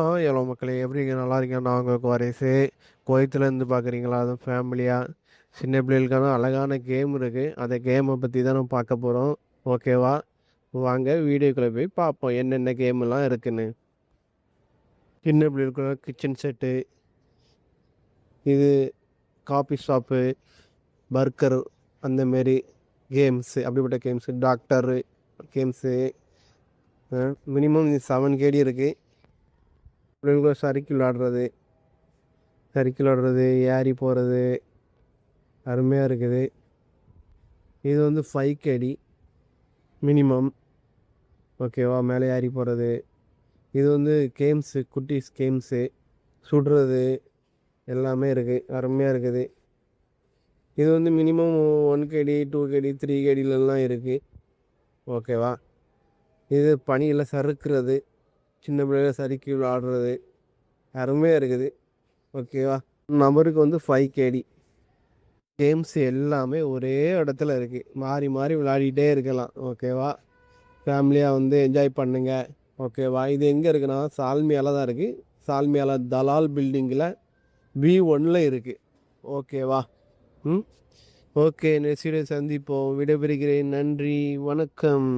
எவ்வளோ மக்களே எப்படிங்க நல்லா இருக்கீங்க? நான் உங்க குவாரேஸு. குவைத்துலேருந்து பார்க்குறீங்களா? அதுவும் ஃபேமிலியாக சின்ன பிள்ளைகளுக்கான அழகான கேம் இருக்குது. அந்த கேமை பற்றி தான் நம்ம பார்க்க போகிறோம். ஓகேவா? வாங்க வீடியோக்குள்ளே போய் பார்ப்போம் என்னென்ன கேமெல்லாம் இருக்குன்னு. சின்ன பிள்ளைகளுக்கான கிச்சன் செட்டு, இது காஃபி ஷாப்பு, பர்கர், அந்தமாரி கேம்ஸு, அப்படிப்பட்ட கேம்ஸு, டாக்டரு கேம்ஸு. மினிமம் 7 கேடி இருக்குது. பிள்ளைங்களுக்கு சறுக்கி விளாடுறது, ஏறி போகிறது, அருமையாக இருக்குது. இது வந்து 5 கேடி மினிமம். ஓகேவா? மேலே ஏறி போகிறது. இது வந்து கேம்ஸு, குட்டீஸ் கேம்ஸு, சுடுறது எல்லாமே இருக்குது. அருமையாக இருக்குது. இது வந்து மினிமம் 1 கேடி, 2 கேடி, 3 கேடிலலாம் இருக்குது. ஓகேவா? இது பனியில் சறுக்கிறது, சின்ன பிள்ளைகளை சறுக்கி விளாடுறது, அருமையாக இருக்குது. ஓகேவா? நபருக்கு வந்து 5 கேடி. கேம்ஸ் எல்லாமே ஒரே இடத்துல இருக்குது. மாறி மாறி விளையாடிட்டே இருக்கலாம். ஓகேவா? ஃபேமிலியாக வந்து என்ஜாய் பண்ணுங்க. ஓகேவா? இது எங்கே இருக்குன்னா சால்மியாவில் தான் இருக்குது. சால்மியாவில் தலால் பில்டிங்கில் B1 இருக்குது. ஓகேவா? ஓகே, நெக்ஸ்ட் வீடியோ சந்திப்போம். விடைபெறுகிறேன். நன்றி, வணக்கம்.